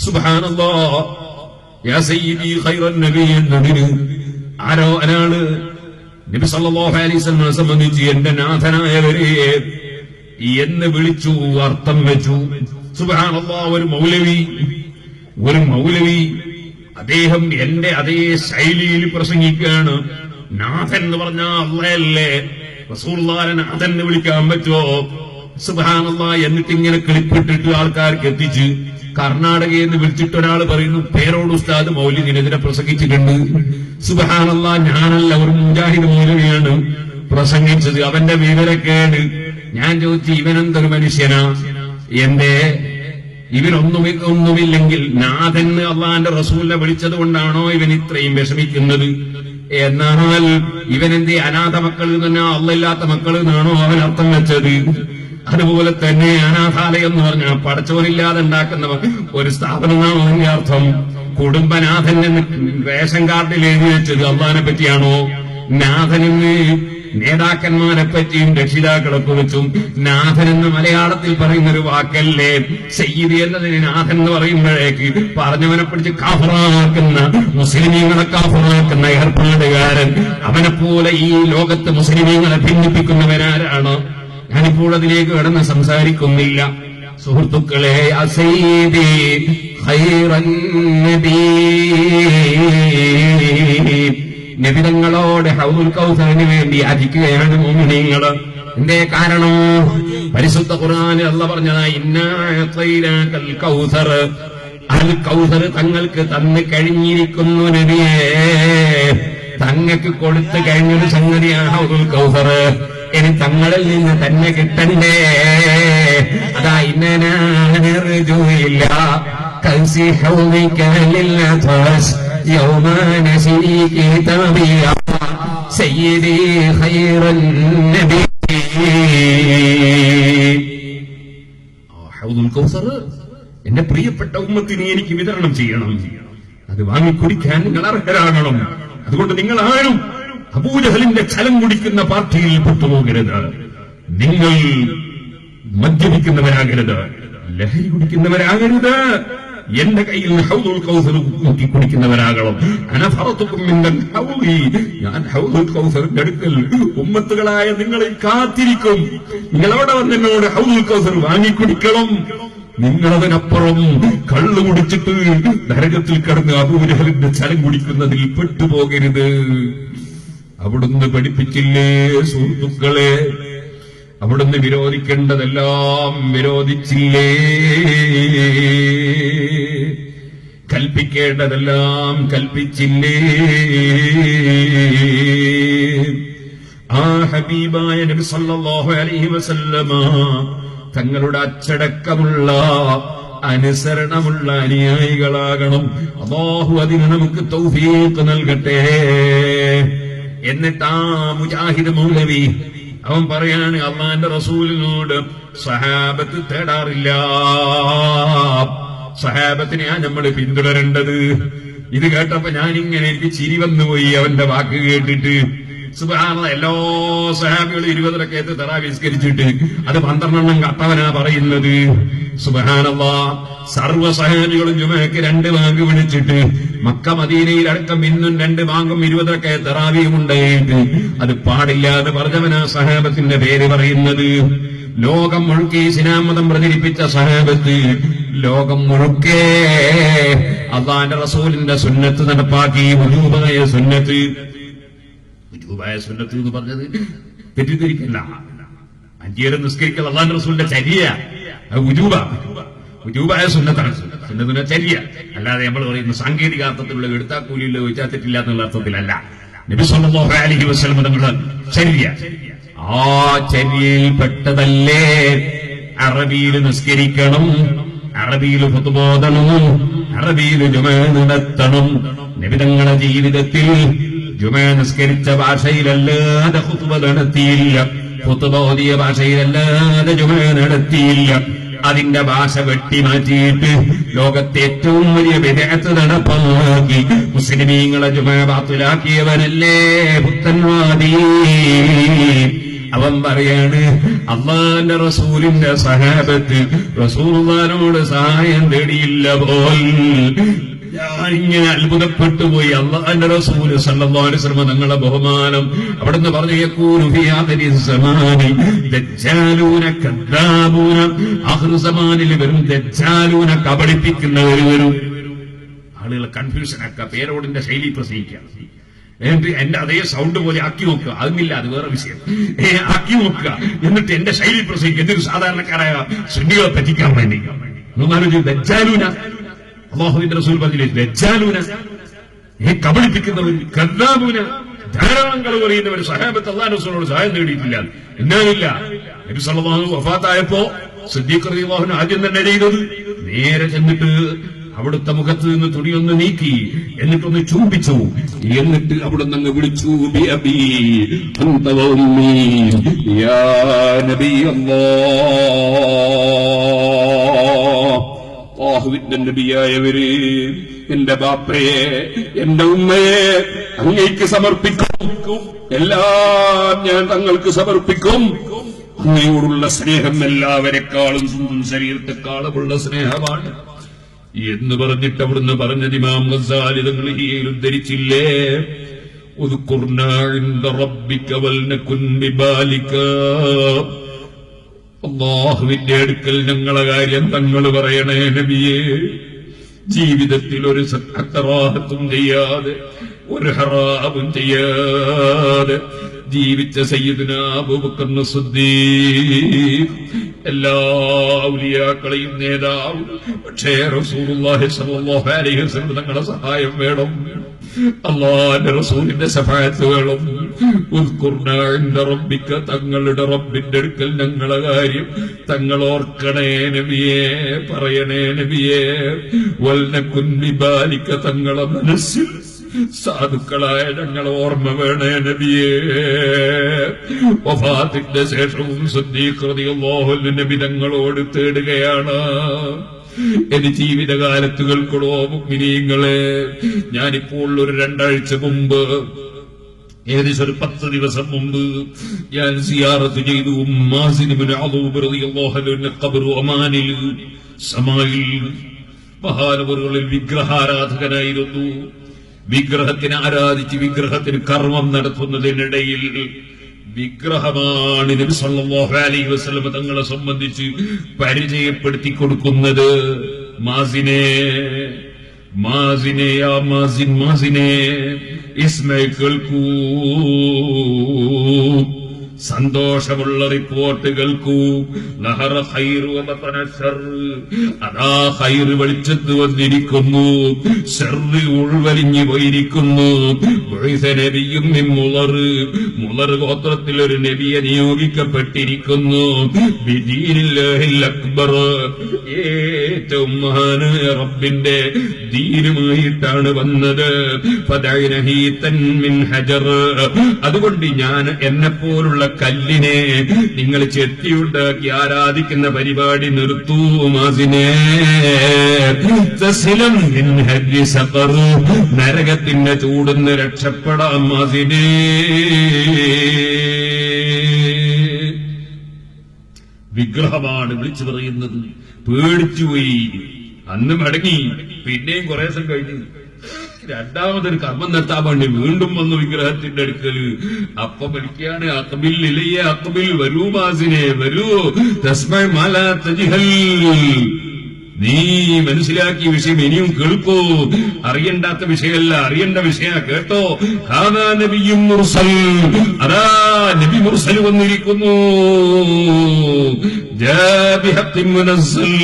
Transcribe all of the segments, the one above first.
സുബ്ഹാനല്ലാഹ്. യാ സയ്യിദി ഖൈറൻ നബി എന്നതിന് ഒരാള് നബി സല്ലല്ലാഹു അലൈഹി വസല്ലമയെ സംബന്ധിച്ച് എന്റെ നാഥനായവരെ എന്ന് വിളിച്ചു, അർത്ഥം വെച്ചു. സുബ്ഹാനല്ലാഹ്. ഒരു മൗലവി അദ്ദേഹം എന്റെ അതേ ശൈലിയിൽ പ്രസംഗിക്കുകയാണ്. നാഥൻ എന്ന് പറഞ്ഞാൽ അല്ലാഹല്ലേ, റസൂലുള്ളാഹിനെ നാഥൻ എന്ന് വിളിക്കാൻ പറ്റുമോ? സുബ്ഹാനല്ലാഹ്. എന്നിട്ട് ഇങ്ങനെ ക്ലിപ്പിട്ടിട്ട് ആൾക്കാർക്ക് എത്തിച്ച് കർണാടകയിൽ നിന്ന് വിളിച്ചിട്ട് ഒരാൾ പറയുന്നു, പേരോട് ഉസ്താദ് മൗലിദിനെതിരെ പ്രസംഗിച്ചിട്ടുണ്ട്. സുബ്ഹാനല്ലാഹ്. ഞാനല്ല, ഒരു മുജാഹിദ് മൗലവിയാണ് പ്രസംഗിച്ചത്. അവന്റെ വിവരക്കേട്. ഞാൻ ചോദിച്ചു, ഇവനെന്തൊരു മനുഷ്യനാ? ഇവനൊന്നുമില്ലെങ്കിൽ നാഥൻ അള്ളാന്റെ റസൂലിനെ വിളിച്ചത് കൊണ്ടാണോ ഇവൻ ഇത്രയും വിഷമിക്കുന്നത്? എന്നാൽ ഇവനെന്തേ അനാഥ മക്കൾ തന്നെ അള്ളയില്ലാത്ത മക്കൾ എന്നാണോ അവൻ അർത്ഥം വെച്ചത്? അതുപോലെ തന്നെ അനാഥാലയം എന്ന് പറഞ്ഞാൽ പടച്ചോനില്ലാതെ ഉണ്ടാക്കുന്ന ഒരു സ്ഥാപനമാണോ അതിന്റെ അർത്ഥം? കുടുംബനാഥൻ എന്ന് റേഷൻ കാർഡിൽ എഴുതി വെച്ചത് അള്ളാഹിനെ പറ്റിയാണോ? നാഥനെന്ന് നേതാക്കന്മാരെ പറ്റിയും രക്ഷിതാക്കളെ കുറിച്ചും നാഥൻ എന്ന് മലയാളത്തിൽ പറയുന്ന ഒരു വാക്കല്ലേ. സയ്യിദ് എന്നതിന് നാഥൻ എന്ന് പറയുമ്പോഴേക്ക് പറഞ്ഞവനെ പിടിച്ച് കാഫിറാക്കുന്ന, മുസ്ലിമീങ്ങളെ കാഫിറാക്കുന്ന ഏർപ്പാടുകാരൻ, അവനെപ്പോലെ ഈ ലോകത്ത് മുസ്ലിമീങ്ങളെ ഭിന്നിപ്പിക്കുന്നവരാരാണ്? ഞാനിപ്പോൾ അതിലേക്ക് കടന്ന് സംസാരിക്കുന്നില്ല. സുഹൃത്തുക്കളെ, അസയ്യിദി ഖൈറൻ നബി, നബിതങ്ങളോട് ഹൗദുൽ കൗസറിന് വേണ്ടി യാചിക്കുകയാണ് മുഅ്മിനീങ്ങള്. എന്തേ കാരണം? പരിശുദ്ധ ഖുർആനിൽ അല്ലാഹ് പറഞ്ഞതാ, ഇന്നാ അഅതൈനാകൽ കൗസർ, അൽ കൗസർ തങ്ങൾക്ക് തന്നു കഴിഞ്ഞിരിക്കുന്നു നബിയേ, തങ്ങൾക്ക് കൊടുത്തു കഴിഞ്ഞൊരു സംഗതിയാണ് ഹൗദുൽ കൗസർ. ഇനി തങ്ങളിൽ നിന്ന് തന്നെ കിട്ടണ്ടേ? അതാ ഇന്നനാർജുയില്ല കൗസി ഹൗദിക ലില്ലതസ് യൗമ നസീ കിതാബിയ സയ്യിദി ഖൈറൻ നബി. ഹൗദുൽ കൗസർ എന്റെ പ്രിയപ്പെട്ട ഉമ്മത്തിന് എനിക്ക് വിതരണം ചെയ്യണം. അത് വാങ്ങിക്കുടിക്കാൻ നിങ്ങൾ അർഹരാകണം. അതുകൊണ്ട് നിങ്ങൾ ആരും അബൂജഹലിന്റെ ചലം കുടിക്കുന്ന പാർട്ടിയിൽ പെട്ടുപോകരുത്. നിങ്ങൾ മദ്യപിക്കുന്നവരാകരുത്, ലഹരി കുടിക്കുന്നവരാകരുത്. എന്റെ കയ്യിൽ ഹൗദുൽ കൗസർ നോക്കി കുടിക്കുന്നവരാകണം. അനഫറതുക്കും മിനൽ ഹൗദി, ഞാൻ ഹൗദുൽ കൗസറിന്റെ അടുക്കൽ ഉമ്മത്തുകളായ നിങ്ങളെ കാത്തിരിക്കും. നിങ്ങൾ അവിടെ വന്ന് എന്നോട് ഹൗദുൽ കൗസർ വാങ്ങിക്കുടിക്കണം. നിങ്ങളതിനപ്പുറം കള്ളു കുടിച്ചിട്ട് നരകത്തിൽ കിടന്ന് അബൂജഹലിന്റെ ചലം കുടിക്കുന്നതിൽ പെട്ടുപോകരുത്. അവിടുന്ന് പഠിപ്പിച്ചില്ലേ സുഹൃത്തുക്കളെ? അവിടുന്ന് വിരോധിക്കേണ്ടതെല്ലാം വിരോധിച്ചില്ലേ? കൽപ്പിക്കേണ്ടതെല്ലാം കൽപ്പിച്ചില്ലേ? ആ ഹബീബായ നബി സല്ലല്ലാഹു അലൈഹി വസല്ലമ തങ്ങളുടെ അച്ചടക്കമുള്ള അനുസരണമുള്ള അനുയായികളാകണം. അല്ലാഹു അതിന് നമുക്ക് തൗഫീഖ് നൽകട്ടെ. എന്നിട്ട് ആ മുജാഹിദ് മൗലവി അവൻ പറയാണ്, അള്ളാന്റെ റസൂലിനോട് സഹാബത്ത് തേടാറില്ല, സഹാബത്തിനെയാ നമ്മൾ പിന്തുടരേണ്ടത്. ഇത് കേട്ടപ്പോ ഞാനിങ്ങനെ എനിക്ക് ചിരി വന്നുപോയി അവന്റെ വാക്ക് കേട്ടിട്ട്. സുബ്ഹാനല്ലാഹ്, എല്ലാ സഹാബികളും 20 റക്അത്ത് തറാവീഹ് നിസ്കരിച്ചിട്ട് അത് 12 കട്ടവനാ പറയുന്നത്. സുബ്ഹാനല്ലാഹ്, സർവ്വ സഹാബികളും ജുമഅക്ക് 2 ബാങ്ക് വിളിച്ചിട്ട് മക്ക മദീനയിൽ അടക്കം ഇന്നും 2 ബാങ്കും 20 റക്അത്ത് തറാവീഹും ഉണ്ടായിട്ട് അത് പാടില്ല എന്ന് പറഞ്ഞവനാ സഹാബത്തിന്റെ പേര് പറയുന്നത്. ലോകം മുഴുക്കെ ഇസ്ലാം മതം പ്രചരിപ്പിച്ച സഹാബത്ത് ലോകം മുഴുക്കെ അല്ലാഹുവിന്റെ റസൂലിന്റെ സുന്നത്ത് നടപ്പാക്കി. വജൂബായ സുന്നത്ത് എന്ന് പറഞ്ഞത് തെറ്റിദ്ധരിക്കല്ല. 5 നേരം നിസ്കരിക്കൽ അല്ലാഹുവിന്റെ റസൂലിന്റെ ചര്യ, ഉജൂബായ സുന്നത്താണ്. സുന്നത്തിന്റെ ചര്യ അല്ലാതെ നമ്മൾ പറയുന്ന സാങ്കേതികാർത്ഥത്തിലുള്ള എടുത്താക്കൂലിയുള്ള ചോദിച്ചാൽ തെറ്റില്ല എന്നുള്ള അർത്ഥത്തിലല്ല. നബി സല്ലല്ലാഹു അലൈഹി വസല്ലം തങ്ങളുടെ ചര്യ, ആ ചര്യയിൽ പെട്ടതല്ലേ അറബിയിൽ നിസ്കരിക്കണം, അറബിയിൽ ഖുതുബ ഓതണം, അറബിയിൽ ജുമഅ നടത്തണം. നബി തങ്ങളുടെ ജീവിതത്തിൽ ജുമഅ നിസ്കരിച്ച ഭാഷയിലല്ലാതെ ഖുതുബ നടത്തിയില്ല, ഖുതുബ ഓതിയ ഭാഷയിലല്ലാതെ ജുമഅ നടത്തിയില്ല. അതിന്റെ ഭാഷ വെട്ടിമാറ്റിയിട്ട് ലോകത്തെ ഏറ്റവും വലിയ ബിദ്അത്ത് നടപ്പാക്കി മുസ്ലിമീങ്ങളെ ജുമഅ ബാത്തിലാക്കിയവനല്ലേ പുത്തൻവാദി. അവൻ പറയാണ്, അല്ലാഹുവിന്റെ റസൂലിന്റെ സഹാബത്ത് റസൂലുള്ളാഹിനോട് സഹായം തേടിയില്ല പോൽ ഞാനിങ്ങനെ അത്ഭുതപ്പെട്ടു പോയി. അല്ലാഹുവിന്റെ റസൂൽ സല്ലല്ലാഹു അലൈഹി വസല്ലം തങ്ങളുടെ ബഹുമാനം അവിടുന്ന് പറഞ്ഞു, യഖൂലു ഫീ ആഖിരി സമാനി ദജ്ജാലൂന കദ്ദാബൂന. ആഖിറു സമാനിൽ വരും ദജ്ജാലൂന, കബളിപ്പിക്കുന്നവർ വരും. ആളുകളെ കൺഫ്യൂഷൻ ആക്കുക, പേരോടിന്റെ ശൈലി പ്രസംഗിക്കുക. എന്നിട്ട് എന്റെ അതേ സൗണ്ട് പോലെ ആക്കി നോക്കുക. അതുമില്ല, അത് വേറെ വിഷയം. ആക്കി നോക്കുക, എന്നിട്ട് എന്റെ ശൈലി പ്രസംഗിക്കുക. എന്തൊരു സാധാരണക്കാരായ സുന്നികളെ പറ്റിക്കാൻ വേണ്ടി. ദജ്ജാലൂന, അല്ലാഹുവിന്റെ റസൂൽ പറഞ്ഞില്ലേ, ദജ്ജാലൂന കബളിപ്പിക്കുന്നവർ, കദ്ദാബൂന ധാരാളം കളവ് പറയുന്നവർ. സഹാബത്ത് അല്ലാഹുവിന്റെ റസൂലിനോട് സഹായം നേടിയിട്ടില്ല. എന്നാലില്ല, നബി സല്ലല്ലാഹു അലൈഹി വസല്ലം വഫാത്തായപ്പോ സിദ്ദീഖ് റളിയല്ലാഹു അൻഹു ആദ്യം തന്നെ ചെയ്തത് നേരെ ചെന്നിട്ട് അവിടുത്തെ മുഖത്ത് നിന്ന് തുണിയൊന്ന് നീക്കി, എന്നിട്ടൊന്ന് ചുംബിച്ചു, എന്നിട്ട് അവിടുന്ന് അങ്ങ് വിളിച്ചു, ബിഅബീ അൻത വഉമ്മീ യാ നബിയല്ലാഹ്. അല്ലാഹുവിന്റെ നബിയായവരെ, എന്റെ ബാപ്പയെ, എന്റെ ഉമ്മയെ അങ്ങേക്ക് സമർപ്പിക്കും. എല്ലാം ഞാൻ തങ്ങൾക്ക് സമർപ്പിക്കും. അങ്ങയോടുള്ള സ്നേഹം എല്ലാവരെക്കാളും സ്വന്തം ശരീരത്തെക്കാളുമുള്ള സ്നേഹമാണ് എന്ന് പറഞ്ഞിട്ട് അവിടുന്ന് പറഞ്ഞത് ഇമാം ഗസാലി തങ്ങൾ ഈയിൽ ഉദ്ധരിച്ചില്ലേ, ഉദ്കുർനാ ഇൻദ റബ്ബിക വൽനകുൻ ബിബാലിക. അല്ലാഹുവിന്റെ അടുക്കൽ ഞങ്ങളെ കാര്യം തങ്ങൾ പറയണേ നബിയേ. ജീവിതത്തിൽ ഒരു സത്കറാഹത്തും ചെയ്യാതെ, ഒരു ഹറാമും ചെയ്യാതെ ജീവിച്ച സയ്യിദുനാ അബൂബക്കർ സിദ്ദീഖ്, എല്ലാ ഔലിയാക്കളെയും നേതാവ്. പക്ഷേ റസൂലുള്ളാഹി സ്വല്ലല്ലാഹു അലൈഹി വസല്ലം തങ്ങളുടെ സഹായം വേണം, അല്ലാഹുവിന്റെ റസൂലിന്റെ ശഫാഅത്ത് വേണം. ഉദ്കുർനാ ഇൻദ റബ്ബിക, തങ്ങളുടെ റബ്ബിന്റെ അടുക്കൽ ഞങ്ങളെ കാര്യം തങ്ങൾ ഓർക്കണേ നബിയേ, പറയണേ നബിയേ. വൽനകുൻ ബിബാലിക, തങ്ങളെ മനസ്സിൽ സാധുക്കളായ ഞങ്ങളെ ഓർമ്മ വേണേ നബിയേ. വഫാത്തിന്റെ ശേഷവും സിദ്ദീഖ് റളിയല്ലാഹു അൻഹു നബി തങ്ങളോട് തേടുകയാണ്, എന്റെ ജീവിതകാലത്തുകൾക്കുള്ളോ മുഅ്മിനീങ്ങളെ. ഞാനിപ്പോൾ ഒരു 2 ആഴ്ച മുമ്പ്, ഏകദേശം ഒരു 10 ദിവസം മുമ്പ് ഞാൻ സിയാറത്ത് ചെയ്തു മാസിൻ ഇബ്നു അദൂബ് റളിയല്ലാഹു അൻഹു ഖബർ ഒമാനിൽ സമായിൽ. മഹാനവറുകളിൽ വിഗ്രഹാരാധകനായിരുന്നു. വിഗ്രഹത്തിനെ ആരാധിച്ച് വിഗ്രഹത്തിന് കർമ്മം നടത്തുന്നതിനിടയിൽ വിഗ്രഹമാണ് നബി സല്ലല്ലാഹു അലൈഹി വസല്ലം തങ്ങളെ സംബന്ധിച്ച് പരിചയപ്പെടുത്തി കൊടുക്കുന്നത്. മാസിനെ, മാസിനെ, യാ മാസിൻ, മാസിനെ ഇസ്മ കേൾക്കൂ, സന്തോഷമുള്ള റിപ്പോർട്ട് കേൾക്കൂ. ലഹറ ഖൈറു വബതന ശർറ്, അതാ ഖൈർ വെളിച്ചത്ത് വന്നിരിക്കുന്നു, ശർറ് ഉൾവലിഞ്ഞു പോയിരിക്കുന്നു. ബുഇസ നബിയ്യും മിൻ മുളർ, മുളർ ഗോത്രത്തിൽ ഒരു നബിയെ നിയോഗിക്കപ്പെട്ടിരിക്കുന്നു. ബിദീനില്ലാഹിൽ അക്ബർ, ഏറ്റവും മഹാനായ റബ്ബിന്റെ ദീനുമായിട്ടാണ് വന്നത്. ഫദഅനഹീതൻ മിൻ ഹജർ, അതുകൊണ്ട് ഞാൻ എന്നെപ്പോലുള്ള കല്ലിനെ നിങ്ങൾ ചെത്തിയുണ്ടാക്കി ആരാധിക്കുന്ന പരിപാടി നിർത്തൂ. മാസിനെ തസ്ലം മിൻ ഹജ്ജി സഖർ, നരകത്തിന്റെ ചൂടുന്ന് രക്ഷപ്പെടാം മാസിനെ. വിഗ്രഹമാണ് വിളിച്ചു പറയുന്നത്. പേടിച്ചുപോയി, അന്ന് മടങ്ങി. പിന്നെയും കുറെ ദിവസം കഴിഞ്ഞു രണ്ടാമതൊരു കർമ്മം നടത്താൻ വേണ്ടി വീണ്ടും വന്നു വിഗ്രഹത്തിന്റെ അടുക്കൽ. അപ്പം വിളിക്കുകയാണ്, അഖ്ബിൽ ഇലയ്യ, അഖ്ബിൽ, വരൂ മാസിനെ, വരൂ. തസ്മഅ മാ ലാ തജ്ഹൽ, നീ മനസ്സിലാക്കിയ വിഷയം ഇനിയും കേൾക്കൂ. അറിയണ്ടാത്ത വിഷയമല്ല, അറിയേണ്ട വിഷയ കേട്ടോ. ഹാദാ നബിയ്യും മുർസൽ, അതാ നബി മുർസൽ വന്നിരിക്കുന്നു. ജാബിഹത്തിൻ മുനസ്സൽ,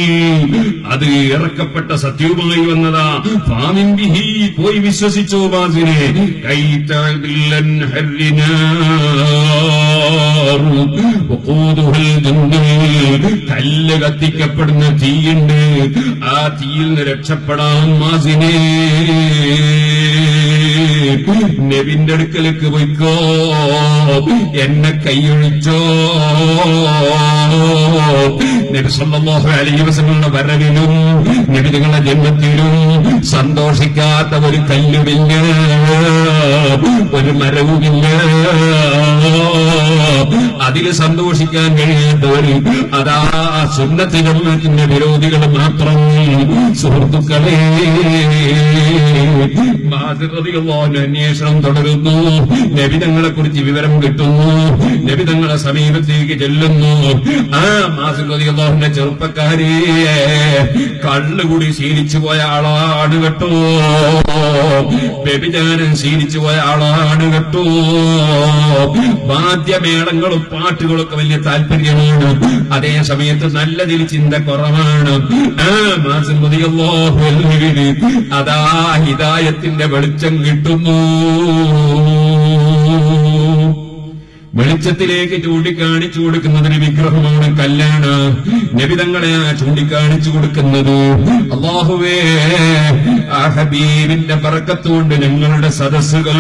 അത് ഇറക്കപ്പെട്ട സത്യവുമായി വന്നതാ. ഫാമിൻ ബിഹി, പോയി വിശ്വസിച്ചോ മാസിനെ. കൈതഅദില്ലൻ ഹർനാർ വഖൂദുഹൽ ജന്നൽ, കല്ല് കത്തിക്കപ്പെടുന്ന തീയുണ്ട്, ആ തീയിൽ നിന്ന് രക്ഷപ്പെടാൻ മാസിനെ. നബിന്റെ അടുക്കലേക്ക് പോയിക്കോ, എന്നെ കൈയൊഴിച്ചോ. നബി സല്ലല്ലാഹു അലൈഹി വസല്ലമയുടെ വരവിലും നബി തങ്ങളുടെ ജന്മത്തിലും സന്തോഷിക്കാത്ത ഒരു കല്ലുമില്ല, ഒരു മരവുമില്ല. അതിൽ സന്തോഷിക്കാൻ കഴിയാത്തവർ അതാ സുന്നത്ത് ജമാഅത്തിന്റെ വിരോധികൾ മാത്രം. സുഹൃത്തുക്കളെ, മാസിർ റളിയല്ലാഹു അൻഹു അന്വേഷണം തുടരുന്നു. നബി തങ്ങളെ കുറിച്ച് വിവരം കിട്ടുന്നു. നബി തങ്ങളെ സമീപത്തേക്ക് ചെല്ലുന്നു. ആ മാസിർ റളിയല്ലാഹു അൻഹുവിന്റെ ചെറുപ്പക്കാരെ കള്ളുകൂടി ശീലിച്ചു പോയ ആളാണ് കേട്ടോ, വ്യഭിചാരം ശീലിച്ചു പോയ ആളാണ് കേട്ടോ. വാദ്യമേളങ്ങളും പാട്ടുകളൊക്കെ വലിയ താല്പര്യമാണ്, അതേ സമയത്ത് നല്ലതിൽ ചിന്ത കുറവാണ്. ആ മാസിർ റളിയല്ലാഹു അൻഹുവിന് അതാ ഹിദായത്തിന്റെ വെളിച്ചം കിട്ടുന്നു. വെളിച്ചത്തിലേക്ക് ചൂണ്ടിക്കാണിച്ചു കൊടുക്കുന്നതിന് വിഗ്രഹമാണ്, കല്ലാണ്. നബി തങ്ങളെ ചൂണ്ടിക്കാണിച്ചു കൊടുക്കുന്നത്. അല്ലാഹുവേ, ആ ഹബീബിന്റെ ബറക്കത്തുകൊണ്ട് ഞങ്ങളുടെ സദസ്സുകൾ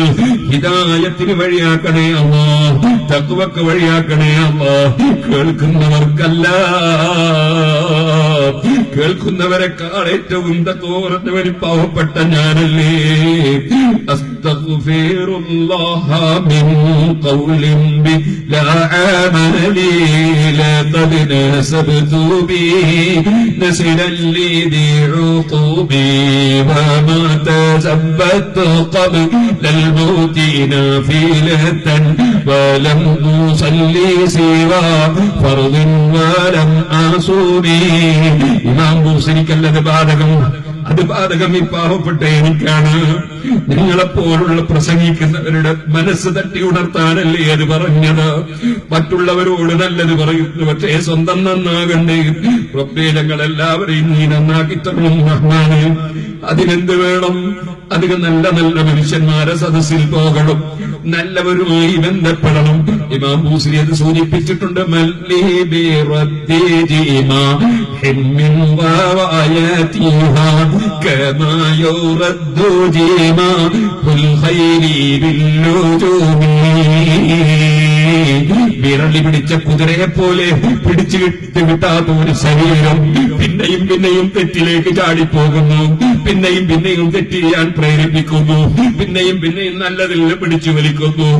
ഹിദായത്തിന് വഴിയാക്കണേ അല്ലാഹ്, തഖ്വക്ക് വഴിയാക്കണേ അല്ലാഹ്. കേൾക്കുന്നവർക്കല്ല, കേൾക്കുന്നവരെക്കാൾ ഏറ്റവും തഖ്വയുള്ളവരും പാവപ്പെട്ട ഞാനല്ലേ. അസ്തഗ്ഫിറുല്ലാഹ മിൻ ഖൗലിൻ لا عملي لقد نسبت بي نسلا لذي عقوبي وما تزبت قبل الموت نافلة ولم أصلي سوى فرض ولم أصومي. ഇമാം ബൂസരിക്കല്ലത് ബാധകം, അത് ബാധകം ഈ പാവപ്പെട്ട എനിക്കാണ്. നിങ്ങളെപ്പോലുള്ള പ്രസംഗിക്കുന്നവരുടെ മനസ്സ് തട്ടി ഉണർത്താനല്ലേ അത് പറഞ്ഞത്. മറ്റുള്ളവരോട് നല്ലത് പറയുന്നു, പക്ഷേ സ്വന്തം നന്നാകണ്ടേ. റബ്ബേ, ഞങ്ങളെല്ലാവരെയും നീ നന്നാക്കി തരണം റഹ്മാനേ. അതിനെന്ത് വേണം? അധികം നല്ല നല്ല മനുഷ്യന്മാരെ സദസ്സിൽ പോകണം, നല്ലവരുമായി ബന്ധപ്പെടണം. ഇമാം ബൂസരി അത് സൂചിപ്പിച്ചിട്ടുണ്ട്. വിരളി പിടിച്ച കുതിരയെ പോലെ പിടിച്ചു കിട്ടാത്ത ഒരു ശരീരം പിന്നെയും പിന്നെയും തെറ്റിലേക്ക് ചാടിപ്പോകുന്നു, പിന്നെയും പിന്നെയും തെറ്റ് ചെയ്യാൻ പ്രേരിപ്പിക്കുന്നു, പിന്നെയും പിന്നെയും നല്ലതിൽ പിടിച്ചു വലിക്കുന്നു.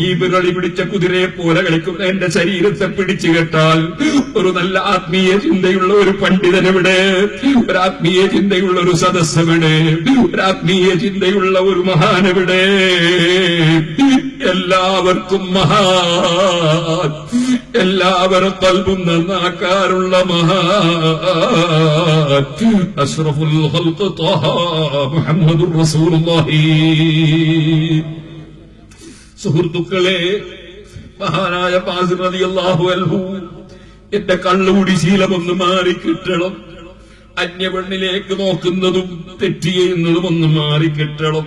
ഈ വിരളി പിടിച്ച കുതിരയെ പോലെ കളിക്കുന്ന എന്റെ ശരീരത്തെ പിടിച്ചു കെട്ടാൽ ഒരു നല്ല ആത്മീയ ചിന്തയുള്ള ഒരു പണ്ഡിതനെവിടെ, ഒരു ആത്മീയ ചിന്തയുള്ള ഒരു സദസ്സെവിടെ, ഒരു ആത്മീയ ചിന്തയുള്ള ഒരു മഹാനെവിടെ? എല്ലാവർക്കും മഹാൻ, എല്ലാവരും കൽബും നന്നാക്കാറുള്ള മഹാൻ അഷ്റഫുൽ ഖൽഖ് ത്വഹ മുഹമ്മദുർ റസൂലുള്ളാഹി. സുഹൃത്തുക്കളെ, മഹാനായ മാസിർ റളിയല്ലാഹു അൻഹു എന്റെ കള്ളുകൂടി ശീലമൊന്ന് മാറിക്കിട്ടണം, അന്യപെണ്ണിലേക്ക് നോക്കുന്നതും തെറ്റ് ചെയ്യുന്നതും ഒന്ന് മാറിക്കിട്ടണം.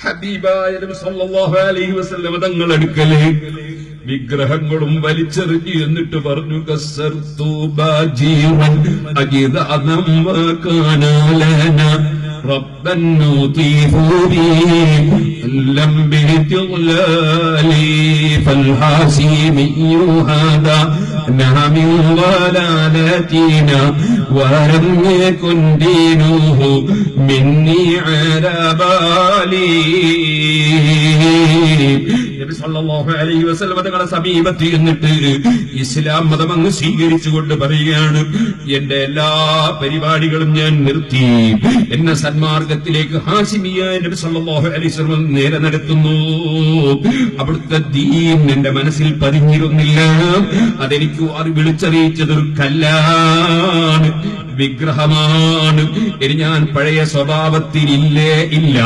ഹബീബായ നബി സല്ലല്ലാഹു അലൈഹി വസല്ലം തങ്ങൾ അടുക്കലേ വിഗ്രഹങ്ങളും വലിച്ചെറിഞ്ഞു എന്നിട്ട് പറഞ്ഞു, കസ്സർതു ബാജിറൻ അജിദഅനം വകാനലന റബ്ബൻ നൂതിഫു ബി ലം ബിതിഗ്ലാലി ഫൽഹാസിമിയു ഹാദാ നമിൻ വലാലതിന വലം യകുൻ ദീനുഹു മിന്നി അലബാലി. നബി സല്ലല്ലാഹു അലൈഹി വസല്ലം തങ്ങളുടെ സമീപത്ത് എന്നിട്ട് ഇസ്ലാം മതം അങ്ങ് സ്വീകരിച്ചുകൊണ്ട് പറയുകയാണ്, എന്റെ എല്ലാ പരിപാടികളും ഞാൻ നിർത്തി, എന്നെ സന്മാർഗത്തിലേക്ക് ഹാശിമിയ നബി സല്ലല്ലാഹു അലൈഹി വസല്ലം നേരെ നടത്തുന്നു. അവിടുത്തെ ദീൻ എന്റെ മനസ്സിൽ പതിഞ്ഞിരുന്നില്ല, അതെനിക്ക് വിളിച്ചറിയിച്ചതൊരു കല്ലാണ്, വിഗ്രഹമാണ്. ഇനി ഞാൻ പഴയ സ്വഭാവത്തിലില്ലേ ഇല്ല,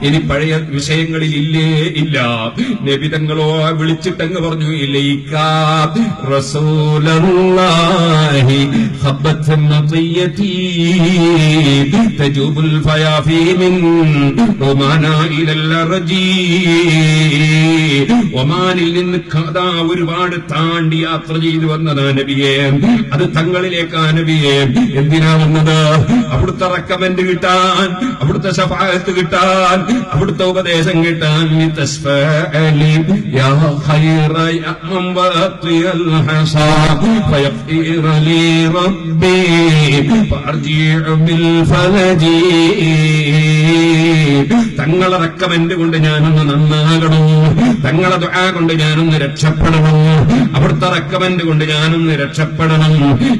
ഇനി പഴയ വിഷയങ്ങളിലില്ലേ ഇല്ല. നബി തങ്ങളോ വിളിച്ചിട്ടങ്ങ് പറഞ്ഞു, ഇലൈക റസൂലല്ലാഹി ഖബ്ബത്തുൻ നതിയതി തജൂബുൽ ഫയാഫി മിൻ ഒമാന ഇലൽ അർജി. ഒമാനിൽ നിന്ന് കഥാ ഒരുപാട് താണ്ടി യാത്ര ചെയ്തു വന്നതാ നബിയെ. അത് തങ്ങളിലേക്കാ നബിയെ. എന്തിനാ വന്നത്? അവിടുത്തെ റെക്കമെന്റ് കിട്ടാൻ, അവിടുത്തെ ശഫാഅത്ത് കിട്ടാൻ, അവിടുത്തെ ഉപദേശം കിട്ടാൻ. തസ്ഫഅലി യാ ഖൈറ യഅമൻ വഅതിയൽ ഹസാ ഫയഖീറ ലി റബ്ബി ഫർജിഉ ബിൽ ഫലജി. തങ്ങളെ റെക്കമെന്റ് കൊണ്ട് ഞാനൊന്ന് നന്നാകണം, തങ്ങളെ ദുആ കൊണ്ട് ഞാനൊന്ന് രക്ഷപ്പെടണം, അവിടുത്തെ റെക്കമെന്റ് കൊണ്ട് ഞാനൊന്ന് രക്ഷപ്പെടണം.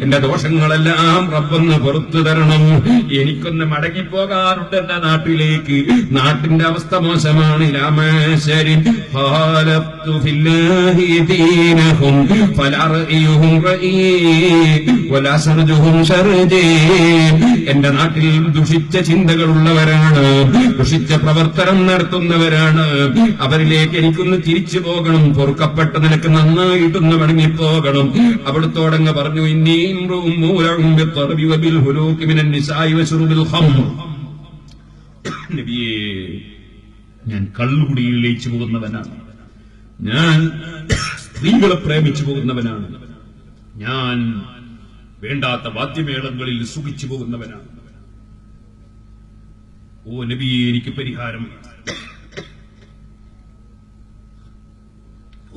എന്റെ ദോഷങ്ങളെല്ലാം റബ്ബൊന്ന് പുറത്തു തരണം. എനിക്കൊന്ന് മടങ്ങിപ്പോകാറുണ്ട് എന്റെ നാട്ടിലേക്ക്. നാട്ടിന്റെ അവസ്ഥ മോശമാണ്. ഇലാമാശരി ഖാലഫ്തു ഫില്ലാഹി ദീനഹും ഫലാ റഅയ്യുഹും റഈ വലാ സർജുഹും ശർജി. എന്റെ നാട്ടിൽ ദുഷിച്ച ചിന്തകളുള്ളവരാണ്, ദുഷിച്ച പ്രവർത്തനം നടത്തുന്നവരാണ്. അവരിലേക്ക് എനിക്കൊന്ന് തിരിച്ചു പോകണം, പൊറുക്കപ്പെട്ട നിനക്ക് നന്നായിട്ടൊന്ന് മടങ്ങിപ്പോകണം. അവിടുത്തോടങ്ങ് പറഞ്ഞു, ഇന്നീം മൂലഉം ബിത്തർബി വബിൽ ഹുലൂകി മിനൻ നിസാഇ വശുറുബിൽ ഖംർ. നബിയേ, ഞാൻ കള്ളുകുടിയിൽ ലയിച്ചു പോകുന്നവനാണ്, ഞാൻ സ്ത്രീകളെ പ്രേമിച്ചു പോകുന്നവനാണ്, ഞാൻ വേണ്ടാത്ത വാദ്യമേളങ്ങളിൽ സുഖിച്ചു പോകുന്നവനാണ്. ഓ നബിയെ, എനിക്ക് പരിഹാരം.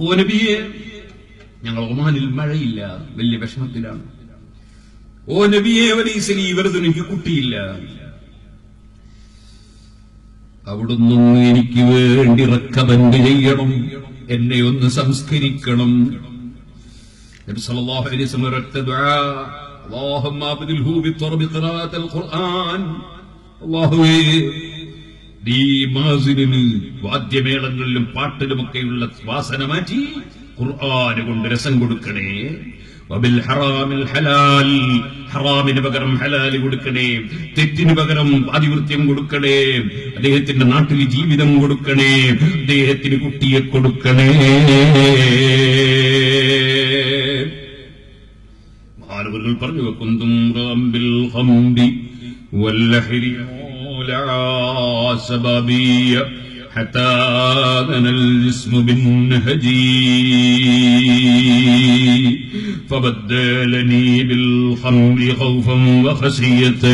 ഓ നബിയെ, ഞങ്ങൾ ഒമാനിൽ മഴയില്ല, വലിയ വിഷമത്തിലാണ്. ഓ നബിയെ, വലീസലി വെറുതെ എനിക്ക് കുട്ടിയില്ല. അവിടുന്ന് എനിക്ക് വേണ്ടി റെക്കമെന്റ് ചെയ്യണം, എന്നെ ഒന്ന് സംസ്കരിക്കണം. നബി സല്ലല്ലാഹു അലൈഹി വസല്ലം ഒരൊറ്റ ദുആ, അല്ലാഹുമ്മ അബ്ദിൽഹു ബിത്തർബി ഖിറാഅത്തുൽ ഖുർആൻ. അല്ലാഹുവേ, നീ മാസിനിന് വാദ്യമേളങ്ങളിലും പാട്ടിലുമൊക്കെയുള്ള വാസന മാറ്റി ഖുർആന് കൊണ്ട് രസം കൊടുക്കണേ. വബിൽ ഹറാമിൽ ഹലാൽ, ഹറാമിന് പകരം ഹലാൽ കൊടുക്കണേ. തെറ്റിന് പകരം ആധിപത്യം കൊടുക്കണേ. അദ്ദേഹത്തിന്റെ നാട്ടിൽ ജീവിതം കൊടുക്കണേ. അദ്ദേഹത്തിന് കുട്ടിയെ കൊടുക്കണേ. മഹാനവറുകൾ പറഞ്ഞു, വകുന്തും റബ്ബിൽ ഖംരി വല്ലഹരി സബാബിയ حتى ذن الجسم بالنهجي فبدلني بالخمر خوفا وخشية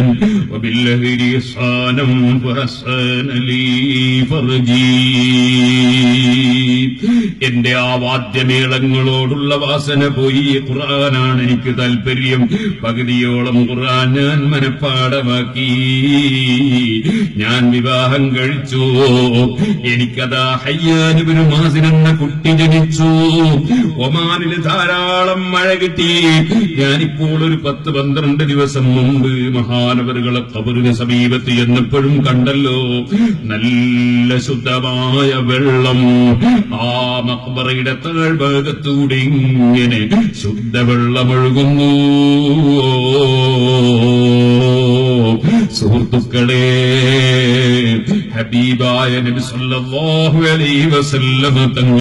وباللهر إحسانا فحسن لي فرجي. എന്റെ ആ വാദ്യമേളങ്ങളോടുള്ള വാസന പോയി. ഖുർആനാണ് എനിക്ക് താല്പര്യം. പകുതിയോളം ഖുർആൻ ഞാൻ മനഃപ്പാടമാക്കി. ഞാൻ വിവാഹം കഴിച്ചു. എനിക്കതാ ഹയ്യാൻ ഇബ്നു മാസിൻ എന്ന കുട്ടി ജനിച്ചു. ഒമാനിൽ ധാരാളം മഴ കിട്ടി. ഞാനിപ്പോൾ ഒരു 10-12 ദിവസം മുമ്പ് മഹാനവറുകളെ ഖബറിന് സമീപത്ത് ചെന്നപ്പോഴും കണ്ടല്ലോ, നല്ല ശുദ്ധമായ വെള്ളം ആ മഖ്ബറയുടെ താഴ്ഭാഗത്തൂടെ ഇങ്ങനെ ശുദ്ധവെള്ളമൊഴുകുന്നു. സുഹൃത്തുക്കളെ, ഹബീബായ നബി സല്ലല്ലാഹു അലൈഹി വസല്ലം തങ്ങൾ